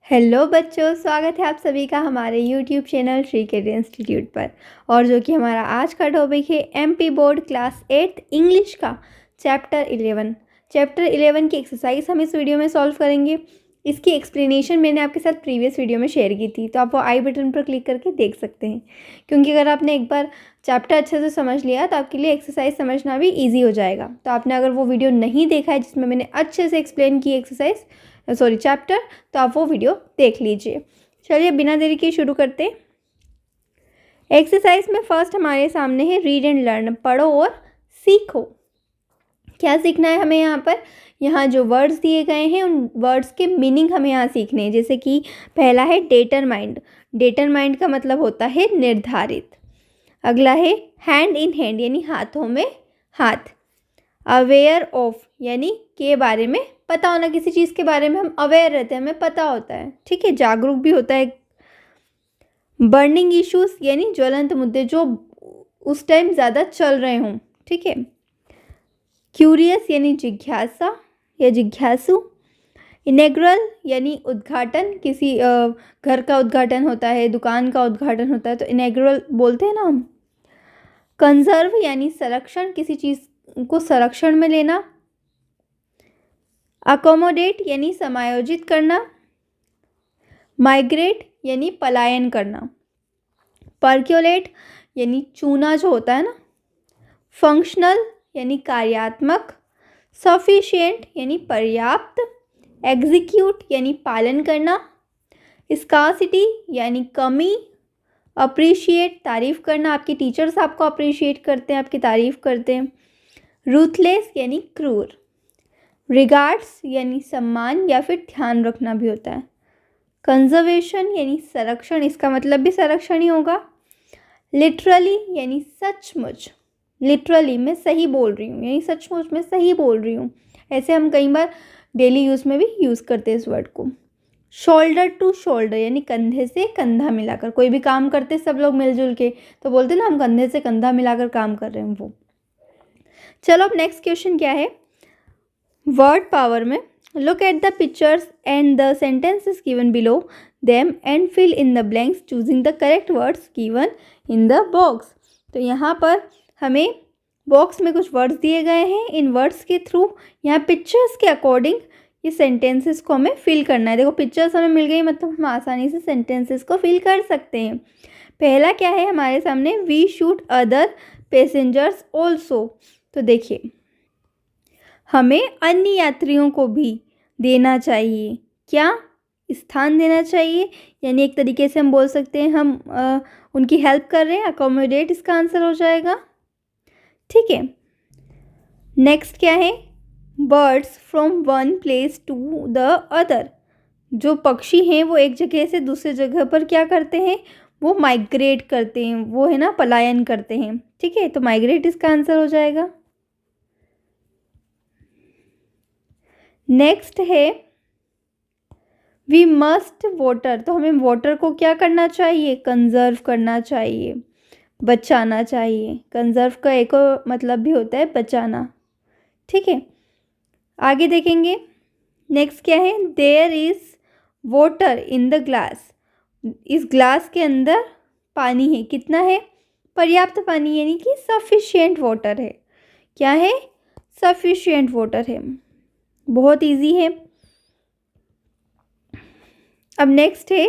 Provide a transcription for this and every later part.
Hello बच्चों, स्वागत है आप सभी का हमारे YouTube channel Shri KD institute पर। और जो कि हमारा आज का टॉपिक है एमपी बोर्ड क्लास 8 इंग्लिश का चैप्टर 11 की एक्सरसाइज हम इस वीडियो में सॉल्व करेंगे। इसकी एक्सप्लेनेशन मैंने आपके साथ प्रीवियस वीडियो में शेयर की थी, तो आप वो आई बटन पर क्लिक करके देख सकते हैं। क्योंकि अगर आपने एक बार चैप्टर अच्छे से समझ लिया तो आपके लिए एक्सरसाइज समझना भी ईजी हो जाएगा। तो आपने अगर वो वीडियो नहीं देखा है जिसमें मैंने अच्छे से एक्सप्लेन की एक्सरसाइज चैप्टर, तो आप वो वीडियो देख लीजिए। चलिए बिना देरी के शुरू करते हैं। एक्सरसाइज में फर्स्ट हमारे सामने है रीड एंड लर्न, पढ़ो और सीखो। क्या सीखना है हमें यहाँ पर? यहाँ जो वर्ड्स दिए गए हैं उन वर्ड्स के मीनिंग हमें यहाँ सीखने हैं। जैसे कि पहला है डेटरमाइंड। डेटरमाइंड का मतलब होता है निर्धारित। अगला है हैंड इन हैंड यानी हाथों में हाथ। अवेयर ऑफ यानी के बारे में पता होना, किसी चीज़ के बारे में हम अवेयर रहते हैं, हमें पता होता है, ठीक है, जागरूक भी होता है। बर्निंग इश्यूज यानी ज्वलंत मुद्दे जो उस टाइम ज़्यादा चल रहे हों, ठीक है। क्यूरियस यानी जिज्ञासा या जिज्ञासु। इनेग्रल यानी उद्घाटन, किसी घर का उद्घाटन होता है, दुकान का उद्घाटन होता है तो इनेग्रल बोलते हैं ना हम। कंजर्व यानी संरक्षण, किसी चीज़ को संरक्षण में लेना। अकोमोडेट यानी समायोजित करना। माइग्रेट यानी पलायन करना। पर्क्योलेट यानी चूना जो होता है ना। फंक्शनल यानी कार्यात्मक। सफिशिएंट यानी पर्याप्त। एग्जीक्यूट यानी पालन करना। स्कार्सिटी यानी कमी। अप्रिशिएट तारीफ करना, आपके टीचर्स आपको अप्रिशिएट करते हैं, आपकी तारीफ करते हैं। रूथलेस यानी क्रूर। रिगार्ड्स यानी सम्मान या फिर ध्यान रखना भी होता है। कंजर्वेशन यानी संरक्षण, इसका मतलब भी संरक्षण ही होगा। लिटरली यानी सचमुच, लिटरली मैं सही बोल रही हूँ यानी सचमुच मैं सही बोल रही हूँ। ऐसे हम कई बार डेली यूज़ में भी यूज़ करते हैं इस वर्ड को। शोल्डर टू शोल्डर यानी कंधे से कंधा मिलाकर, कोई भी काम करते सब लोग मिलजुल के तो बोलते ना हम कंधे से कंधा मिलाकर काम कर रहे हैं वो। चलो अब नेक्स्ट क्वेश्चन क्या है। वर्ड पावर में look at the pictures and the sentences given below them and fill in the blanks choosing the correct words given in the box. तो यहाँ पर हमें बॉक्स में कुछ वर्ड्स दिए गए हैं, इन वर्ड्स के थ्रू यहाँ पिक्चर्स के अकॉर्डिंग ये सेंटेंसेस को हमें फिल करना है। देखो पिक्चर्स हमें मिल गई, मतलब हम आसानी से सेंटेंसेस को फिल कर सकते हैं। पहला क्या है हमारे सामने, we should other passengers also. तो देखिए हमें अन्य यात्रियों को भी देना चाहिए, क्या स्थान देना चाहिए, यानी एक तरीके से हम बोल सकते हैं हम उनकी हेल्प कर रहे हैं। अकोमोडेट इसका आंसर हो जाएगा, ठीक है। नेक्स्ट क्या है, birds from one place to the other. जो पक्षी हैं वो एक जगह से दूसरे जगह पर क्या करते हैं, वो माइग्रेट करते हैं, वो है ना पलायन करते हैं, ठीक है। तो माइग्रेट इसका आंसर हो जाएगा। नेक्स्ट है वी मस्ट वाटर। तो हमें वाटर को क्या करना चाहिए, कंजर्व करना चाहिए, बचाना चाहिए। कंजर्व का एक और मतलब भी होता है बचाना, ठीक है। आगे देखेंगे नेक्स्ट क्या है, there is water in the glass. इस ग्लास के अंदर पानी है, कितना है, पर्याप्त पानी, यानी कि सफिशिएंट वाटर है। क्या है, सफिशिएंट वाटर है। बहुत इजी है। अब नेक्स्ट है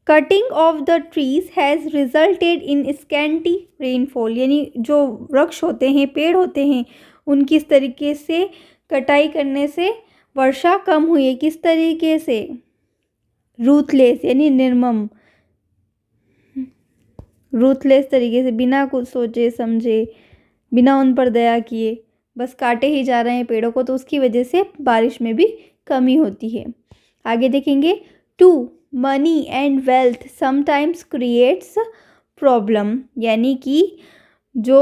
cutting of the trees has resulted in scanty rainfall. यानी जो वृक्ष होते हैं, पेड़ होते हैं, उनकी इस तरीके से कटाई करने से वर्षा कम हुई है। किस तरीके से, रूथलेस यानी निर्मम, रूथलेस तरीके से, बिना कुछ सोचे समझे, बिना उन पर दया किए बस काटे ही जा रहे हैं पेड़ों को, तो उसकी वजह से बारिश में भी कमी होती है। आगे देखेंगे to money and wealth sometimes creates problem. यानी कि जो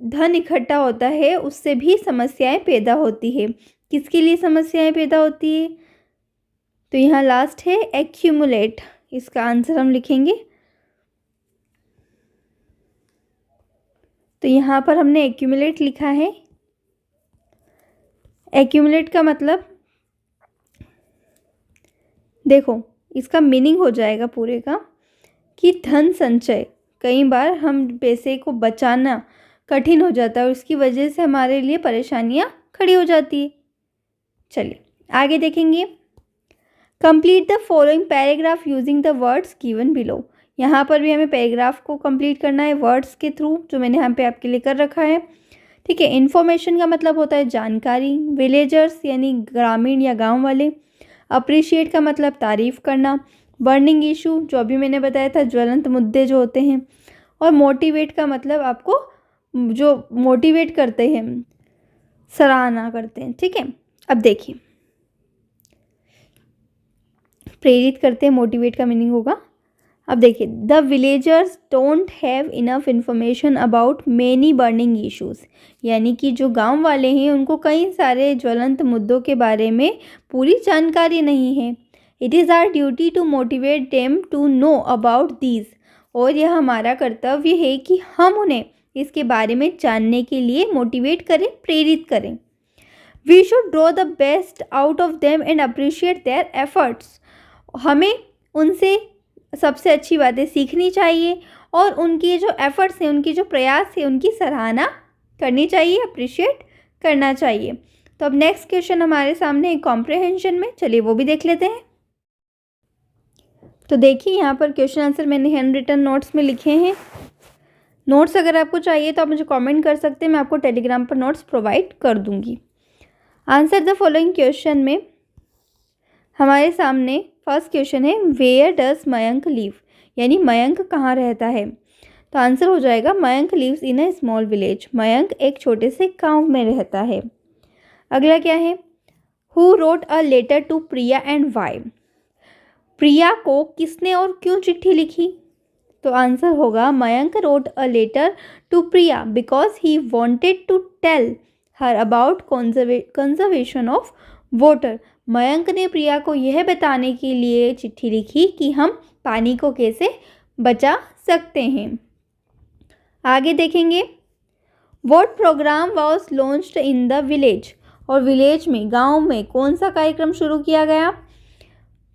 धन इकट्ठा होता है उससे भी समस्याएं पैदा होती है। किसके लिए समस्याएं पैदा होती है, तो यहाँ लास्ट है एक्यूमुलेट, इसका आंसर हम लिखेंगे। तो यहाँ पर हमने एक्यूमुलेट लिखा है। एक्यूमुलेट का मतलब देखो इसका मीनिंग हो जाएगा पूरे का कि धन संचय, कई बार हम पैसे को बचाना कठिन हो जाता है और उसकी वजह से हमारे लिए परेशानियाँ खड़ी हो जाती है। चलिए आगे देखेंगे। Complete the following paragraph using the words given below. यहाँ पर भी हमें पैराग्राफ को कंप्लीट करना है वर्ड्स के थ्रू, जो मैंने यहाँ पे आपके लिए कर रखा है। ठीक है, इन्फॉर्मेशन का मतलब होता है जानकारी, विलेजर्स यानी ग्रामीण या गांव वाले, अप्रिशिएट का मतलब तारीफ़ करना, बर्निंग इशू जो अभी मैंने बताया था ज्वलंत मुद्दे जो होते हैं, और मोटिवेट का मतलब आपको जो मोटिवेट करते हैं, सराहना करते हैं। ठीक है, अब देखिए प्रेरित करते हैं, मोटिवेट का मीनिंग होगा। अब देखिए, the villagers don't have enough information about many burning issues, यानी कि जो गांव वाले हैं उनको कई सारे ज्वलंत मुद्दों के बारे में पूरी जानकारी नहीं है। It is our duty to motivate them to know about these, और यह हमारा कर्तव्य है कि हम उन्हें इसके बारे में जानने के लिए मोटिवेट करें, प्रेरित करें। We should draw the best out of them and appreciate their efforts, हमें उनसे सबसे अच्छी बातें सीखनी चाहिए और उनके जो एफर्ट्स हैं, उनकी जो प्रयास है, उनकी सराहना करनी चाहिए, अप्रिशिएट करना चाहिए। तो अब नेक्स्ट क्वेश्चन हमारे सामने है कॉम्प्रहेंशन में, चलिए वो भी देख लेते हैं। तो देखिए यहाँ पर क्वेश्चन आंसर मैंने हैंड रिटन नोट्स में लिखे हैं। नोट्स अगर आपको चाहिए तो आप मुझे कमेंट कर सकते हैं, मैं आपको टेलीग्राम पर नोट्स प्रोवाइड कर दूँगी। आंसर द फॉलोइंग क्वेश्चन में हमारे सामने फर्स्ट क्वेश्चन है वेयर डज मयंक लिव, यानी मयंक कहाँ रहता है। तो आंसर हो जाएगा Mayank lives in a small village, Mayank एक छोटे से गांव में रहता है। अगला क्या है, who wrote a letter to Priya and why, Priya को किसने और क्यों चिट्ठी लिखी। तो आंसर होगा Mayank wrote a letter to Priya because he wanted to tell her about conservation of water, Mayank ने प्रिया को यह बताने के लिए चिट्ठी लिखी कि हम पानी को कैसे बचा सकते हैं। आगे देखेंगे, what program was launched in the village, और विलेज में, गांव में कौन सा कार्यक्रम शुरू किया गया।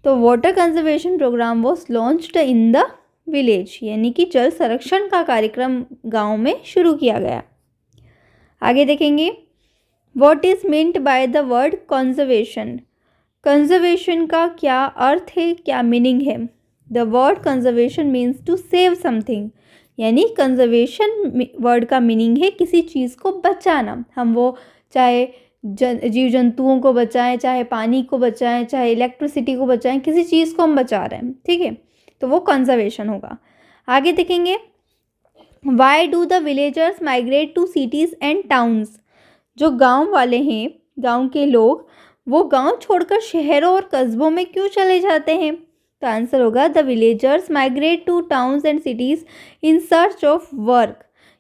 तो water conservation program was launched in the village, यानी कि जल संरक्षण का कार्यक्रम गांव में शुरू किया गया। आगे देखेंगे, what is meant by the word conservation, conservation का क्या अर्थ है, क्या मीनिंग है। The word conservation means to save something, यानी कंजर्वेशन वर्ड का मीनिंग है किसी चीज़ को बचाना। हम वो चाहे जीव जंतुओं को बचाएं, चाहे पानी को बचाएं, चाहे इलेक्ट्रिसिटी को बचाएं, किसी चीज़ को हम बचा रहे हैं। ठीक है, तो वो कंजर्वेशन होगा। आगे देखेंगे, why do the villagers migrate to cities and towns, जो गाँव वाले हैं, गाँव के लोग, वो गांव छोड़कर शहरों और कस्बों में क्यों चले जाते हैं। तो आंसर होगा the villagers migrate two towns and cities in search of work,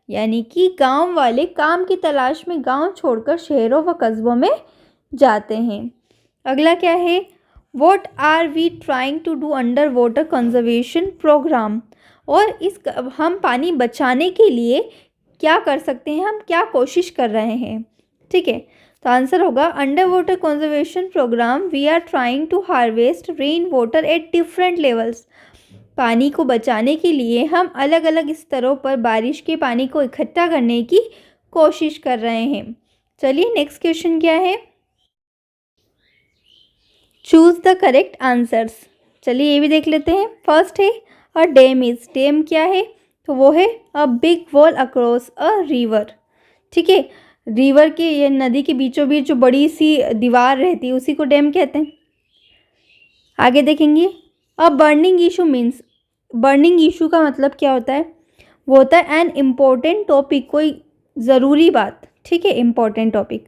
यानी कि गांव वाले काम की तलाश में गांव छोड़कर शहरों व कस्बों में जाते हैं। अगला क्या है, what are we trying to do under water conservation program, और इस हम पानी बचाने के लिए क्या कर सकते हैं, हम क्या कोशिश कर रहे हैं। ठीक है, तो आंसर होगा under water conservation program we are trying to harvest rain water at different levels, पानी को बचाने के लिए हम अलग अलग स्तरों पर बारिश के पानी को इकट्ठा करने की कोशिश कर रहे हैं। चलिए नेक्स्ट क्वेश्चन क्या है, चूज द करेक्ट आंसर्स। चलिए ये भी देख लेते हैं। फर्स्ट है अ डैम इज, डैम क्या है, तो वो है a big wall across a river. ठीक है, रिवर के या नदी के बीचों बीच जो बड़ी सी दीवार रहती है उसी को डैम कहते हैं। आगे देखेंगे, अ burning issue means, burning issue का मतलब क्या होता है, वो होता है एन इम्पोर्टेंट टॉपिक, कोई ज़रूरी बात। ठीक है, इम्पोर्टेंट टॉपिक।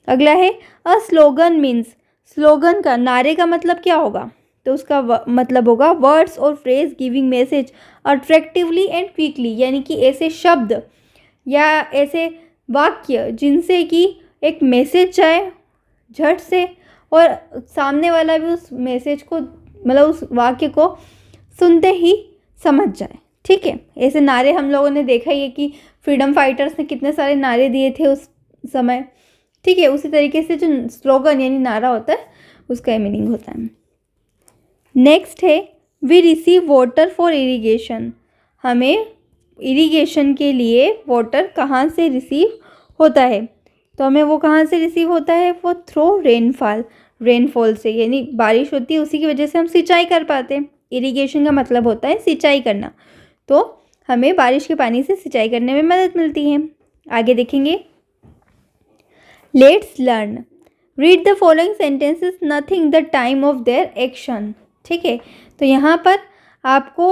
अगला है अ स्लोगन मीन्स, स्लोगन का, नारे का मतलब क्या होगा, तो उसका मतलब होगा वर्ड्स और phrase giving message attractively and quickly, यानी कि ऐसे शब्द या ऐसे वाक्य जिनसे कि एक मैसेज जाए झट से और सामने वाला भी उस मैसेज को, मतलब उस वाक्य को सुनते ही समझ जाए। ठीक है, ऐसे नारे हम लोगों ने देखा ही है कि फ्रीडम फाइटर्स ने कितने सारे नारे दिए थे उस समय। ठीक है, उसी तरीके से जो स्लोगन यानी नारा होता है उसका मीनिंग होता है। नेक्स्ट है we receive water for irrigation. हमें इरिगेशन के लिए वाटर कहाँ से रिसीव होता है? तो हमें वो कहाँ से रिसीव होता है? वो थ्रू रेनफॉल से, यानी बारिश होती है उसी की वजह से हम सिंचाई कर पाते हैं। इरिगेशन का मतलब होता है सिंचाई करना, तो हमें बारिश के पानी से सिंचाई करने में मदद मिलती है। आगे देखेंगे, let's learn, read the following sentences, nothing the time of their action. ठीक है, तो यहाँ पर आपको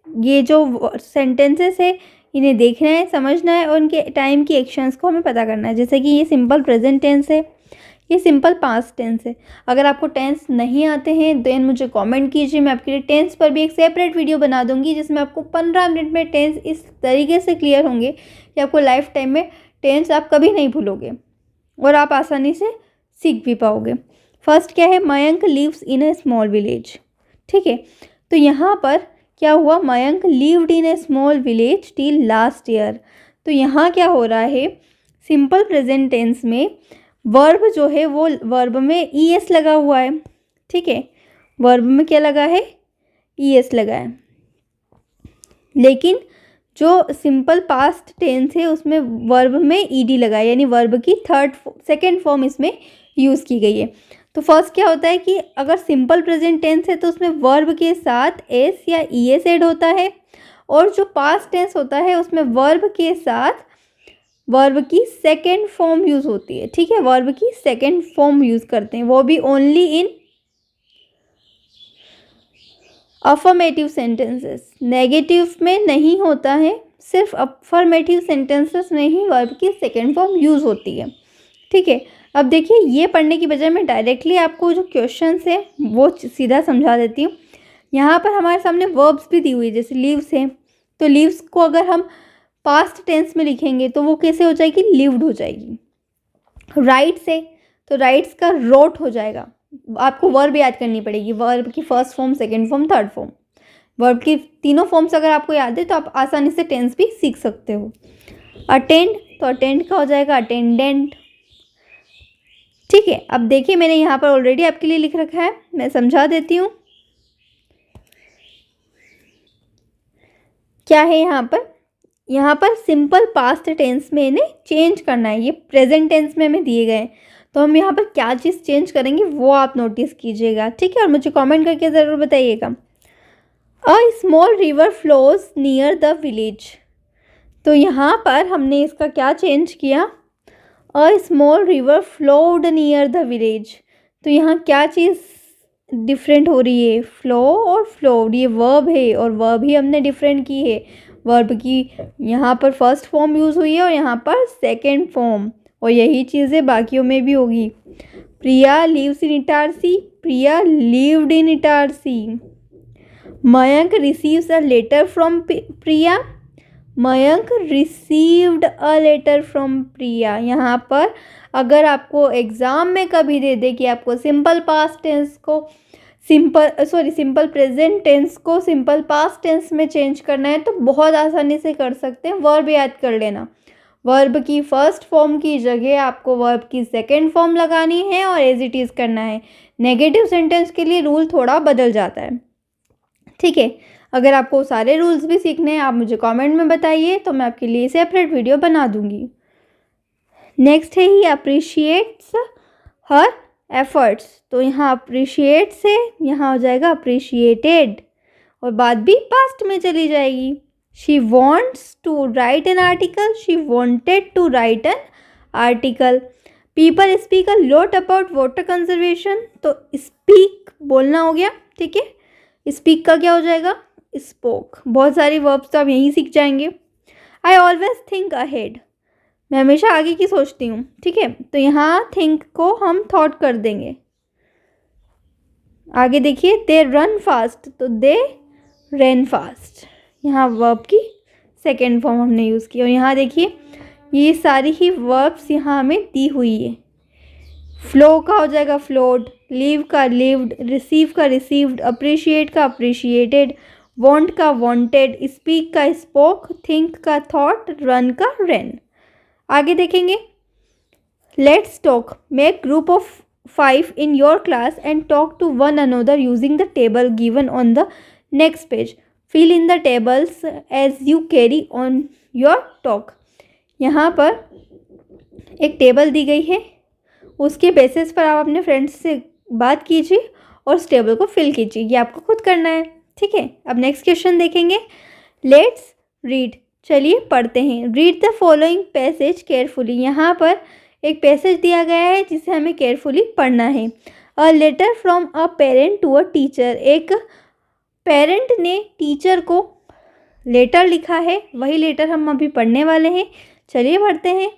ये जो सेंटेंसेस है इन्हें देखना है, समझना है और उनके टाइम की एक्शंस को हमें पता करना है। जैसे कि ये सिंपल प्रेजेंट टेंस है, ये सिंपल पास्ट टेंस है। अगर आपको टेंस नहीं आते हैं देन मुझे कमेंट कीजिए, मैं आपके लिए टेंस पर भी एक सेपरेट वीडियो बना दूंगी जिसमें आपको 15 मिनट में टेंस इस तरीके से क्लियर होंगे कि आपको लाइफ टाइम में टेंस आप कभी नहीं भूलोगे और आप आसानी से सीख भी पाओगे। फर्स्ट क्या है, Mayank lives in a small village. ठीक है, तो यहाँ पर क्या हुआ, Mayank lived in a small village till last year. तो यहाँ क्या हो रहा है, सिंपल प्रेजेंट टेंस में वर्ब जो है वो वर्ब में ईएस लगा हुआ है। ठीक है, वर्ब में क्या लगा है, ईएस लगा है। लेकिन जो सिंपल पास्ट टेंस है उसमें वर्ब में ईडी लगा है, यानी वर्ब की सेकंड फॉर्म इसमें यूज़ की गई है। तो फर्स्ट क्या होता है कि अगर सिंपल प्रेजेंट टेंस है तो उसमें वर्ब के साथ एस या ईएस ऐड होता है, और जो पास्ट टेंस होता है उसमें वर्ब के साथ वर्ब की सेकेंड फॉर्म यूज़ होती है। ठीक है, वर्ब की सेकेंड फॉर्म यूज़ करते हैं, वो भी only in affirmative sentences. Negative में नहीं होता है, सिर्फ अफर्मेटिव सेंटेंसेस में ही वर्ब की सेकेंड फॉर्म यूज़ होती है। ठीक है, अब देखिए ये पढ़ने की बजाय मैं डायरेक्टली आपको जो क्वेश्चंस है वो सीधा समझा देती हूँ। यहाँ पर हमारे सामने वर्ब्स भी दी हुई है, जैसे लीव्स है, तो लीव्स को अगर हम पास्ट टेंस में लिखेंगे तो वो कैसे हो जाएगी, लिव्ड हो जाएगी। राइट्स है तो राइट्स का रोट हो जाएगा। आपको वर्ब याद करनी पड़ेगी, वर्ब की first form, second form, third form. Verb की तीनों फॉर्म्स अगर आपको याद है तो आप आसानी से टेंस भी सीख सकते हो। अटेंड तो अटेंड का हो जाएगा अटेंडेंट। ठीक है, अब देखिए मैंने यहाँ पर ऑलरेडी आपके लिए लिख रखा है, मैं समझा देती हूँ क्या है। यहाँ पर सिंपल पास्ट टेंस में इन्हें चेंज करना है, ये प्रेजेंट टेंस में हमें दिए गए हैं, तो हम यहाँ पर क्या चीज़ चेंज करेंगे वो आप नोटिस कीजिएगा। ठीक है, और मुझे कमेंट करके ज़रूर बताइएगा। A small river flows near the village. तो यहाँ पर हमने इसका क्या चेंज किया, a small river flowed near the village. तो यहाँ क्या चीज़ डिफरेंट हो रही है, फ्लो और फ्लोड, ये वर्ब है और वर्ब ही हमने डिफरेंट की है। वर्ब की यहाँ पर फर्स्ट फॉर्म यूज़ हुई है और यहाँ पर सेकेंड फॉर्म, और यही चीज़ें बाकियों में भी होगी। Priya lives in Itarsi, Priya lived in Itarsi. Mayank receives a letter from Priya, Mayank received a letter from Priya. यहाँ पर अगर आपको एग्ज़ाम में कभी दे दे कि आपको सिंपल पास्ट टेंस को सिंपल प्रेजेंट टेंस को सिंपल पास्ट टेंस में चेंज करना है तो बहुत आसानी से कर सकते हैं। वर्ब याद कर लेना, वर्ब की फर्स्ट फॉर्म की जगह आपको वर्ब की सेकेंड फॉर्म लगानी है और एज इट इज़ करना है। नेगेटिव सेंटेंस के लिए रूल थोड़ा बदल जाता है। ठीक है, अगर आपको सारे रूल्स भी सीखने हैं आप मुझे कमेंट में बताइए, तो मैं आपके लिए सेपरेट वीडियो बना दूंगी। नेक्स्ट है ही अप्रिशिएट्स हर एफर्ट्स। तो यहाँ अप्रिशिएट से यहाँ हो जाएगा अप्रिशिएटेड, और बात भी पास्ट में चली जाएगी। She wants to write an article, she wanted to write an article. People speak a lot about water conservation. तो स्पीक बोलना हो गया। ठीक है, स्पीक का क्या हो जाएगा, स्पोक। बहुत सारी वर्ब्स तो आप यहीं सीख जाएंगे। आई ऑलवेज थिंक अहेड, मैं हमेशा आगे की सोचती हूँ। ठीक है, तो यहाँ थिंक को हम थॉट कर देंगे। आगे देखिए, दे रन फास्ट, तो दे रन फास्ट, यहाँ वर्ब की सेकेंड फॉर्म हमने यूज़ की। और यहाँ देखिए ये सारी ही वर्ब्स यहाँ हमें दी हुई है। फ्लो का हो जाएगा फ्लोड, लीव का लिव्ड, रिसीव का रिसीव्ड, अप्रिशिएट का अप्रिशिएटेड, वॉन्ट का वॉन्टेड, स्पीक का स्पोक, थिंक का थॉट, रन का रन। आगे देखेंगे, let's talk, make group of 5 in your class and talk to one another using the table given on the next page. Fill in the tables as you carry on your talk. यहाँ पर एक table दी गई है, उसके basis पर आप अपने friends से बात कीजिए और उस टेबल को फिल कीजिए. ये आपको खुद करना है, ठीक है. अब नेक्स्ट क्वेश्चन देखेंगे. Let's read. चलिए पढ़ते हैं. Read the following passage carefully. यहाँ पर एक पैसेज दिया गया है जिसे हमें केयरफुली पढ़ना है. A letter from a parent to a teacher. एक पेरेंट ने टीचर को लेटर लिखा है, वही लेटर हम अभी पढ़ने वाले हैं. चलिए पढ़ते हैं.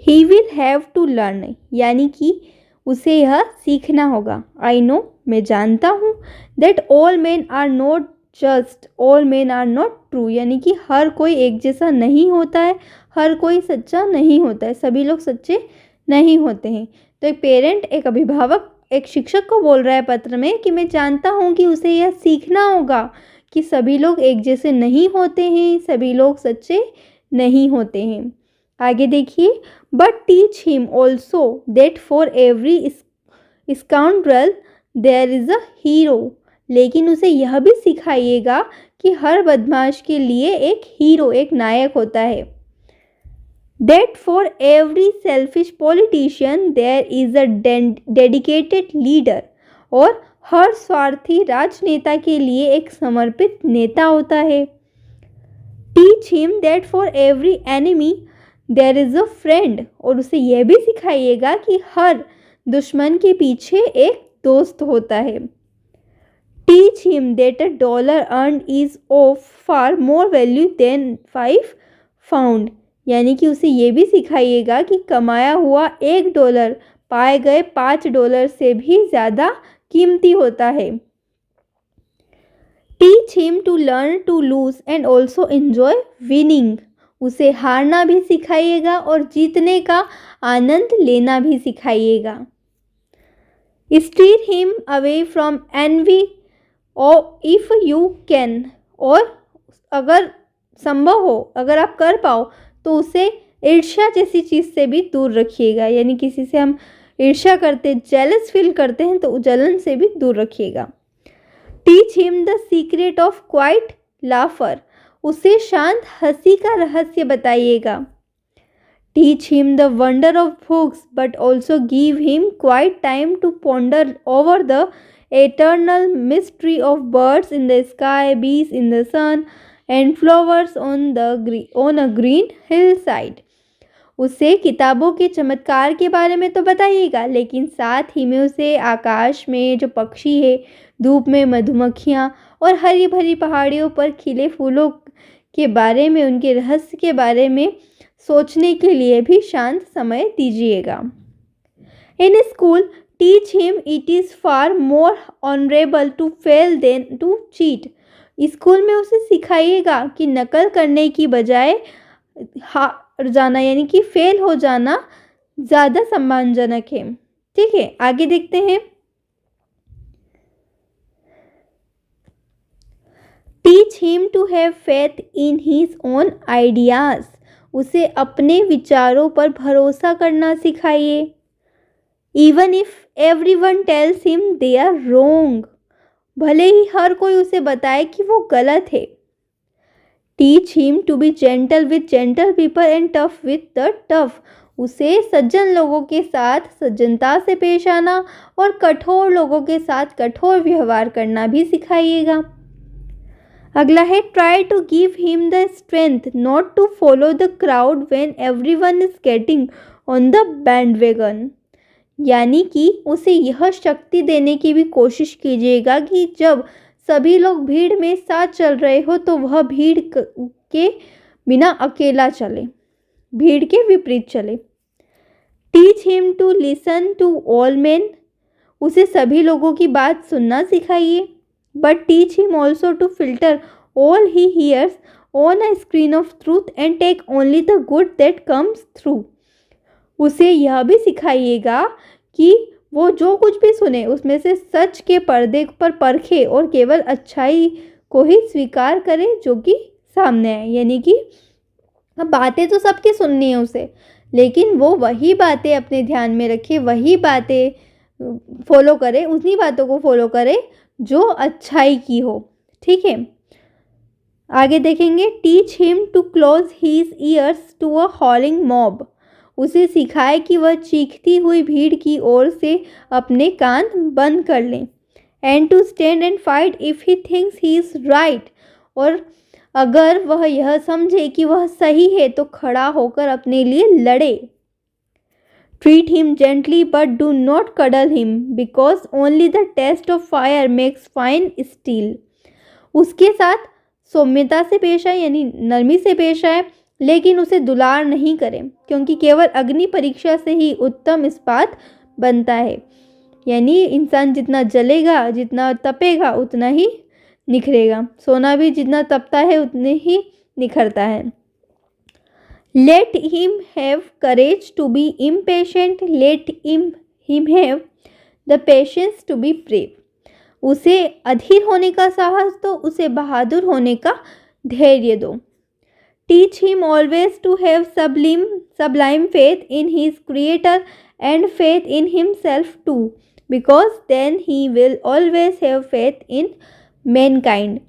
He will have to learn, यानी कि उसे यह सीखना होगा. आई नो, मैं जानता हूँ. That all men are not just, all men are not true, यानी कि हर कोई एक जैसा नहीं होता है, हर कोई सच्चा नहीं होता है, सभी लोग सच्चे नहीं होते हैं. तो एक पेरेंट, एक अभिभावक एक शिक्षक को बोल रहा है पत्र में कि मैं जानता हूँ कि उसे यह सीखना होगा कि सभी लोग एक जैसे नहीं होते हैं, सभी लोग सच्चे नहीं होते हैं. आगे देखिए. But teach him also that for every scoundrel there is a hero. लेकिन उसे यह भी सिखाइएगा कि हर बदमाश के लिए एक हीरो, एक नायक होता है. That for every selfish politician there is a dedicated leader. और हर स्वार्थी राजनेता के लिए एक समर्पित नेता होता है. Teach him that for every enemy there is a friend. और उसे यह भी सिखाइएगा कि हर दुश्मन के पीछे एक दोस्त होता है. Teach him that a dollar earned is of far more value than 5 found. यानी कि उसे ये भी सिखाइएगा कि कमाया हुआ $1 पाए गए $5 से भी ज़्यादा कीमती होता है. Teach him to learn to lose and also enjoy winning. उसे हारना भी सिखाइएगा और जीतने का आनंद लेना भी सिखाइएगा. Steer him away from envy और इफ़ यू कैन. और अगर संभव हो, अगर आप कर पाओ तो उसे ईर्ष्या जैसी चीज़ से भी दूर रखिएगा. यानी किसी से हम ईर्ष्या करते, जेलस फील करते हैं तो जलन से भी दूर रखिएगा. Teach him the secret of quiet laughter. उसे शांत हंसी का रहस्य बताइएगा. Teach him the wonder of books but also give him quiet time to ponder over the eternal mystery of birds in the sky, bees in the sun and flowers on a green hillside. उसे किताबों के चमत्कार के बारे में तो बताइएगा, लेकिन साथ ही में उसे आकाश में जो पक्षी है, धूप में मधुमक्खियाँ और हरी भरी पहाड़ियों पर खिले फूलों के बारे में, उनके रहस्य के बारे में सोचने के लिए भी शांत समय दीजिएगा. In school teach him it is far more honourable to fail than to cheat. School में उसे सिखाइएगा कि नकल करने की बजाय हार जाना, यानी कि फेल हो जाना ज़्यादा सम्मानजनक है. ठीक है, आगे देखते हैं. Teach him to have faith in his own ideas. उसे अपने विचारों पर भरोसा करना सिखाइए. Even if everyone tells him they are wrong. भले ही हर कोई उसे बताए कि वो गलत है. Teach him to be gentle with gentle people and tough with the tough. उसे सज्जन लोगों के साथ सज्जनता से पेश आना और कठोर लोगों के साथ कठोर व्यवहार करना भी सिखाइएगा. अगला है. Try to give him the strength not to follow the crowd when everyone is getting on the bandwagon. यानी कि उसे यह शक्ति देने की भी कोशिश कीजिएगा कि जब सभी लोग भीड़ में साथ चल रहे हो तो वह भीड़ के बिना अकेला चले, भीड़ के विपरीत चले. Teach him to listen to all men. उसे सभी लोगों की बात सुनना सिखाइए. But teach him also to filter all he hears on a screen of truth and take only the good that comes through. उसे यह भी सिखाइएगा कि वो जो कुछ भी सुने उसमें से सच के पर्दे पर परखे और केवल अच्छाई को ही स्वीकार करे जो कि सामने है. यानी कि अब बातें तो सबकी सुननी है उसे, लेकिन वो वही बातें अपने ध्यान में रखे, वही बातें फॉलो करे, उन्हीं बातों को फॉलो करे जो अच्छाई की हो। ठीक है, आगे देखेंगे। Teach him to close his ears to a howling mob. उसे सिखाए कि वह चीखती हुई भीड़ की ओर से अपने कान बंद कर लें। And to stand and fight if he thinks he is right. और अगर वह यह समझे कि वह सही है तो खड़ा होकर अपने लिए लड़े। Treat him gently but do not cuddle him because only the test of fire makes fine steel. उसके साथ सौम्यता से पेश आए, यानी नरमी से पेश आए, लेकिन उसे दुलार नहीं करें, क्योंकि केवल अग्नि परीक्षा से ही उत्तम इस्पात बनता है। यानी इंसान जितना जलेगा, जितना तपेगा, उतना ही निखरेगा। सोना भी जितना तपता है उतने ही निखरता है। Let him have courage to be impatient, let him have the patience to be brave. उसे अधीर होने का साहस दो, उसे बहादुर होने का धैर्य दो। Teach him always to have sublime faith in his creator and faith in himself too, because then he will always have faith in mankind.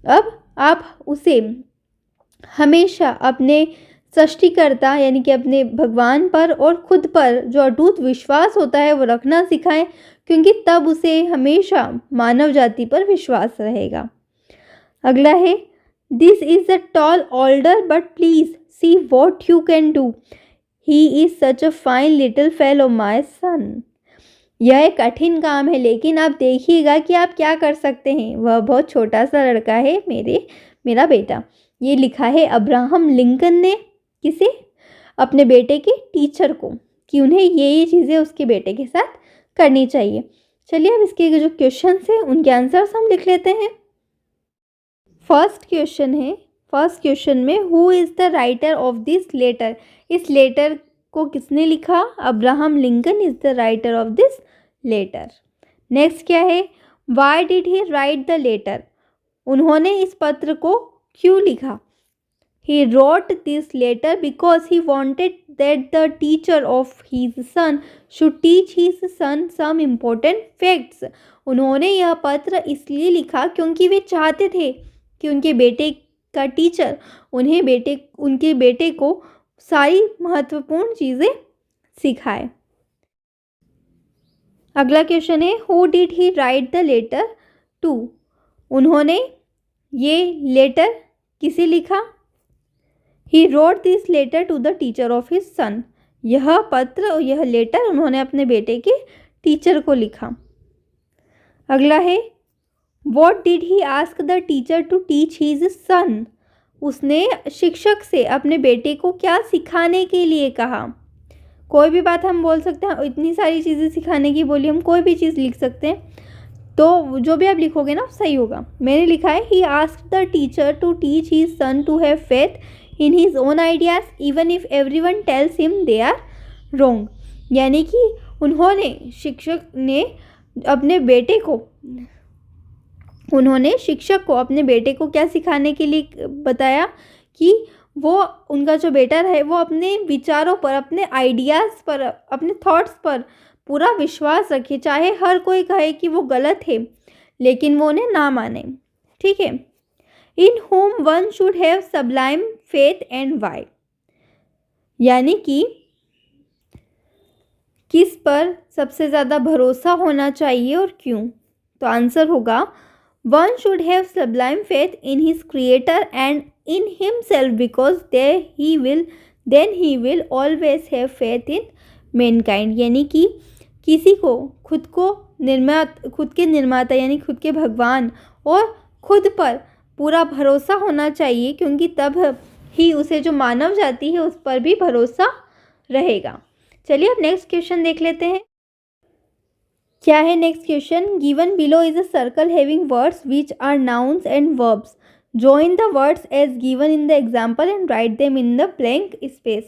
अब आप उसे हमेशा अपने सृष्टिकर्ता यानी कि अपने भगवान पर और खुद पर जो अटूट विश्वास होता है वो रखना सिखाएं, क्योंकि तब उसे हमेशा मानव जाति पर विश्वास रहेगा। अगला है, this is a tall order but please see what you can do, he is such a fine little fellow my son. यह एक कठिन काम है, लेकिन आप देखिएगा कि आप क्या कर सकते हैं। वह बहुत छोटा सा लड़का है, मेरा बेटा। ये लिखा है अब्राहम लिंकन ने। किसे? अपने बेटे के टीचर को, कि उन्हें ये चीज़ें उसके बेटे के साथ करनी चाहिए। चलिए अब इसके जो क्वेश्चंस हैं उनके आंसर्स हम लिख लेते हैं। फर्स्ट क्वेश्चन में who is the writer of this letter. इस लेटर को किसने लिखा? Abraham Lincoln is the writer of this letter. Next क्या है? Why did he write the letter. उन्होंने इस पत्र को क्यों लिखा? He wrote this letter because he wanted that the teacher of his son should teach his son some important facts. उन्होंने यह पत्र इसलिए लिखा क्योंकि वे चाहते थे कि उनके बेटे का टीचर उनके बेटे को सारी महत्वपूर्ण चीज़ें सिखाए। अगला क्वेश्चन है, Who did he write the letter to? उन्होंने ये लेटर किसे लिखा? He wrote this letter to the teacher of his son. यह लेटर उन्होंने अपने बेटे के टीचर को लिखा। अगला है, What did he ask the teacher to teach his son? उसने शिक्षक से अपने बेटे को क्या सिखाने के लिए कहा? कोई भी बात हम बोल सकते हैं, इतनी सारी चीज़ें सिखाने की बोली, हम कोई भी चीज़ लिख सकते हैं, तो जो भी आप लिखोगे ना सही होगा। मैंने लिखा है, He asked the teacher to teach his son to have faith in his own ideas even if everyone tells him they are wrong. यानी कि शिक्षक को अपने बेटे को क्या सिखाने के लिए बताया कि वो उनका जो बेटा है वो अपने विचारों पर, अपने आइडियाज़ पर, अपने थॉट्स पर पूरा विश्वास रखे, चाहे हर कोई कहे कि वो गलत है, लेकिन वो उन्हें ना माने। ठीक है। In whom one should have sublime faith and why. यानी कि किस पर सबसे ज़्यादा भरोसा होना चाहिए और क्यों? तो आंसर होगा, one should have sublime faith in his creator and in himself because then he will always have faith in mankind. यानी कि किसी को खुद के निर्माता यानी खुद के भगवान और खुद पर पूरा भरोसा होना चाहिए, क्योंकि तब ही उसे जो मानव जाति है उस पर भी भरोसा रहेगा। चलिए अब नेक्स्ट क्वेश्चन देख लेते हैं। क्या है next question? Given below is a circle having words which are nouns and verbs. Join the words as given in the example and write them in the blank space.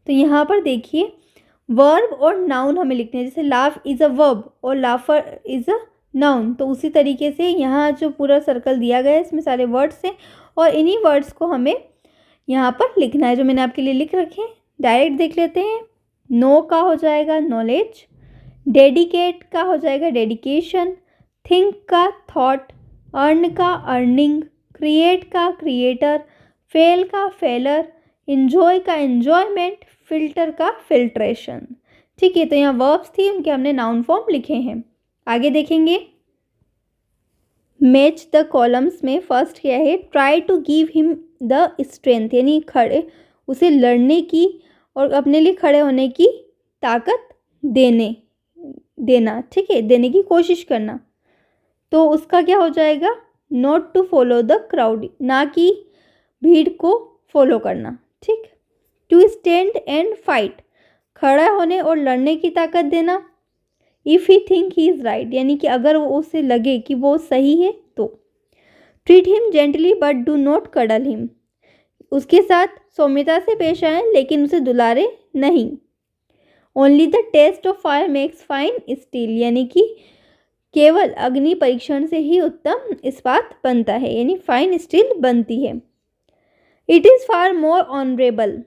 तो यहाँ पर देखिए, verb और नाउन हमें लिखने हैं। जैसे laugh is a verb और लाफर इज़ अ नाउन, तो उसी तरीके से यहाँ जो पूरा सर्कल दिया गया है इसमें सारे वर्ड्स हैं और इन्हीं वर्ड्स को हमें यहाँ पर लिखना है, जो मैंने आपके लिए लिख रखे हैं। डायरेक्ट देख लेते हैं। नो का हो जाएगा नॉलेज, डेडिकेट का हो जाएगा डेडिकेशन, थिंक का थॉट, अर्न का अर्निंग, क्रिएट का क्रिएटर, फेल का फेलर, इन्जॉय का एन्जॉयमेंट, फिल्टर का फिल्ट्रेशन। ठीक है, तो यहाँ वर्ब्स थी, उनके हमने नाउन फॉर्म लिखे हैं। आगे देखेंगे मैच द कॉलम्स में फर्स्ट क्या है, try to give him the strength, यानी खड़े उसे लड़ने की और अपने लिए खड़े होने की ताकत देना। ठीक है, देने की कोशिश करना। तो उसका क्या हो जाएगा, not to follow the crowd, ना कि भीड़ को फॉलो करना। ठीक, टू स्टैंड एंड फाइट, खड़ा होने और लड़ने की ताकत देना। If he think he is right, यानी कि अगर वो उसे लगे कि वो सही है तो। Treat him gently but do not cuddle him, उसके साथ सौम्यता से पेश आए लेकिन उसे दुलारे नहीं। Only the test of fire makes fine steel, यानी कि केवल अग्नि परीक्षण से ही उत्तम इस्पात बनता है, यानी फाइन स्टील बनती है। It is far more honourable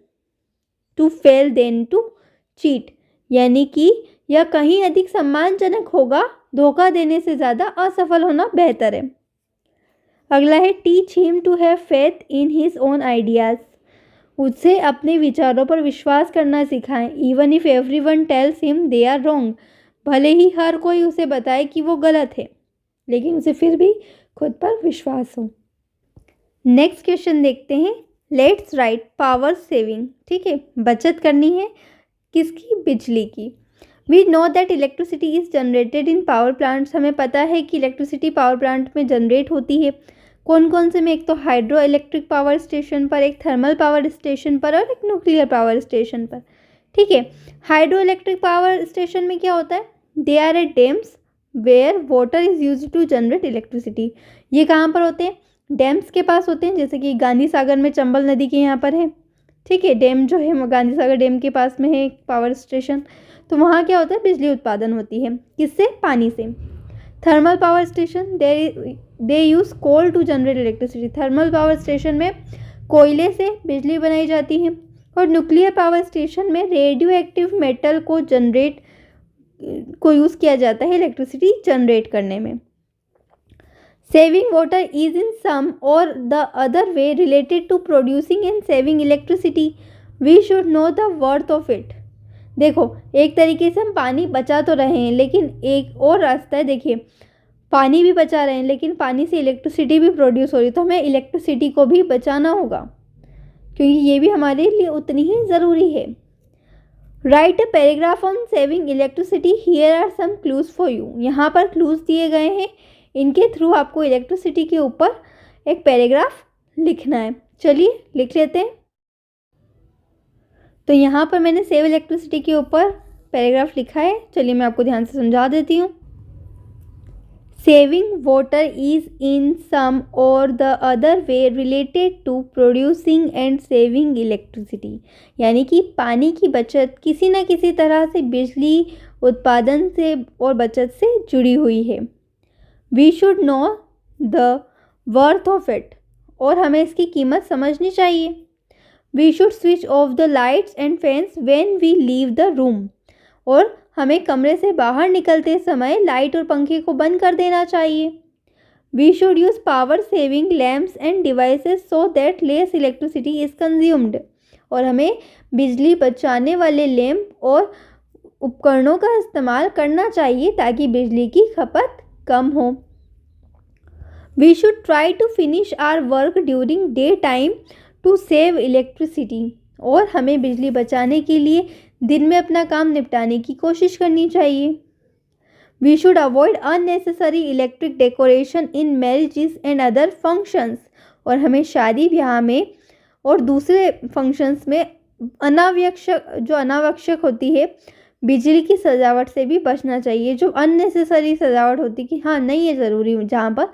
to fail than to cheat, यानी कि यह कहीं अधिक सम्मानजनक होगा धोखा देने से ज़्यादा असफल होना बेहतर है। अगला है teach him to have faith in his own ideas, उससे अपने विचारों पर विश्वास करना सिखाएं। Even if everyone tells him they are wrong, भले ही हर कोई उसे बताए कि वो गलत है, लेकिन उसे फिर भी खुद पर विश्वास हो। नेक्स्ट क्वेश्चन देखते हैं, लेट्स राइट पावर सेविंग। ठीक है, बचत करनी है किसकी, बिजली की। We know that electricity is generated in power plants, हमें पता है कि इलेक्ट्रिसिटी पावर प्लांट में जनरेट होती है। कौन कौन से में, एक तो हाइड्रो इलेक्ट्रिक पावर स्टेशन पर, एक थर्मल पावर स्टेशन पर और एक न्यूक्लियर पावर स्टेशन पर। ठीक है, हाइड्रो इलेक्ट्रिक पावर स्टेशन में क्या होता है, they are at dams where water is use to generate electricity. ये कहाँ पर होते हैं, डैम्स के पास होते हैं, जैसे कि गांधी सागर में चंबल नदी के यहाँ पर है। ठीक है, डैम जो है गांधी सागर डैम के पास में है एक पावर स्टेशन, तो वहाँ क्या होता है, बिजली उत्पादन होती है, किससे, पानी से। Thermal power station, they use coal to generate electricity, thermal power station में कोयले से बिजली बनाई जाती है। और न्यूक्लियर पावर स्टेशन में रेडियो एक्टिव मेटल को यूज़ किया जाता है इलेक्ट्रिसिटी जनरेट करने में। Saving water is in some or the other way related to producing and saving electricity, we should know the worth of it. देखो, एक तरीके से हम पानी बचा तो रहे हैं, लेकिन एक और रास्ता है, देखिए पानी भी बचा रहे हैं लेकिन पानी से इलेक्ट्रिसिटी भी प्रोड्यूस हो रही है, तो हमें इलेक्ट्रिसिटी को भी बचाना होगा क्योंकि ये भी हमारे लिए उतनी ही ज़रूरी है। Write a paragraph on saving electricity, here are some clues for you, यहाँ पर क्लूज दिए गए हैं, इनके थ्रू आपको इलेक्ट्रिसिटी के ऊपर एक पैराग्राफ लिखना है। चलिए लिख लेते हैं। तो यहाँ पर मैंने सेव इलेक्ट्रिसिटी के ऊपर पैराग्राफ लिखा है, चलिए मैं आपको ध्यान से समझा देती हूँ। Saving water is in some or the other way related to producing and saving electricity, यानी कि पानी की बचत किसी न किसी तरह से बिजली उत्पादन से और बचत से जुड़ी हुई है। We should know the worth of it, और हमें इसकी कीमत समझनी चाहिए। We should switch off the lights and fans when we leave the room, और हमें कमरे से बाहर निकलते समय लाइट और पंखे को बंद कर देना चाहिए। We should use power saving lamps and devices so that less electricity is consumed, और हमें बिजली बचाने वाले लैम्प और उपकरणों का इस्तेमाल करना चाहिए ताकि बिजली की खपत कम हो। We should try to finish our work during day time to save electricity, और हमें बिजली बचाने के लिए दिन में अपना काम निपटाने की कोशिश करनी चाहिए। We should avoid unnecessary electric decoration in marriages and other functions, और हमें शादी ब्याह में और दूसरे फंक्शंस में अनावश्यक होती है बिजली की सजावट से भी बचना चाहिए। जो अननेसेसरी सजावट होती है कि हाँ नहीं है ज़रूरी, जहाँ पर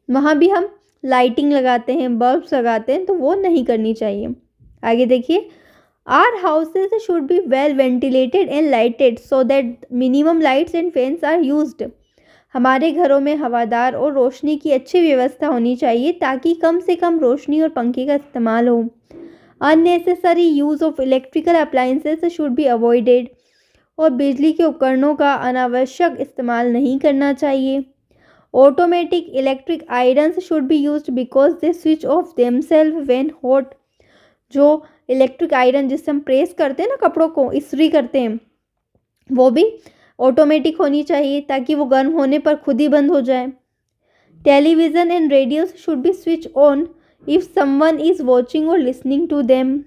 वहाँ भी हम लाइटिंग लगाते हैं, बल्ब्स लगाते हैं, तो वो नहीं करनी चाहिए। आगे देखिए, our houses should be well ventilated and lighted so that minimum lights and fans are used, हमारे घरों में हवादार और रोशनी की अच्छी व्यवस्था होनी चाहिए ताकि कम से कम रोशनी और पंखे का इस्तेमाल हो। Unnecessary use of electrical appliances should be avoided, और बिजली के उपकरणों का अनावश्यक इस्तेमाल नहीं करना चाहिए। Automatic electric irons should be used because they switch off themselves when hot. जो इलेक्ट्रिक आयरन जिससे हम प्रेस करते हैं ना, कपड़ों को इस्त्री करते हैं, वो भी ऑटोमेटिक होनी चाहिए ताकि वो गर्म होने पर खुद ही बंद हो जाए। Television and radios should be switch on if someone is watching और लिसनिंग टू देम।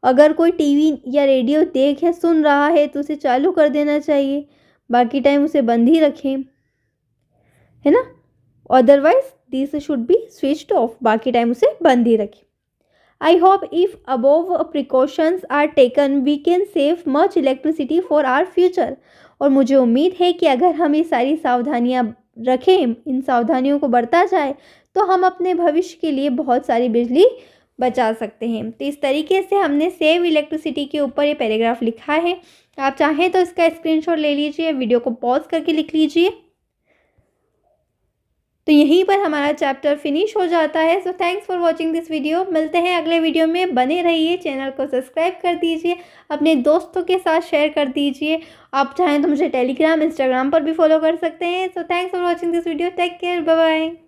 अगर कोई टीवी या रेडियो देख या सुन रहा है तो उसे चालू कर देना चाहिए, बाकी टाइम उसे बंद ही रखें, है ना। Otherwise this should be switched off, बाकी टाइम उसे बंद ही रखें। I hope if above precautions are taken we can save much electricity for our future. और मुझे उम्मीद है कि अगर हम ये सारी सावधानियाँ रखें, इन सावधानियों को बरता जाए, तो हम अपने भविष्य के लिए बहुत सारी बिजली बचा सकते हैं। तो इस तरीके से हमने सेव इलेक्ट्रिसिटी के ऊपर ये पैराग्राफ लिखा है। आप चाहें तो इसका स्क्रीनशॉट ले लीजिए, वीडियो को पॉज करके लिख लीजिए। तो यहीं पर हमारा चैप्टर फिनिश हो जाता है। सो thanks for watching this video. मिलते हैं अगले वीडियो में, बने रहिए, चैनल को सब्सक्राइब कर दीजिए, अपने दोस्तों के साथ शेयर कर दीजिए। आप चाहें तो मुझे टेलीग्राम, इंस्टाग्राम पर भी फॉलो कर सकते हैं। So thanks for watching this video, take care, bye bye.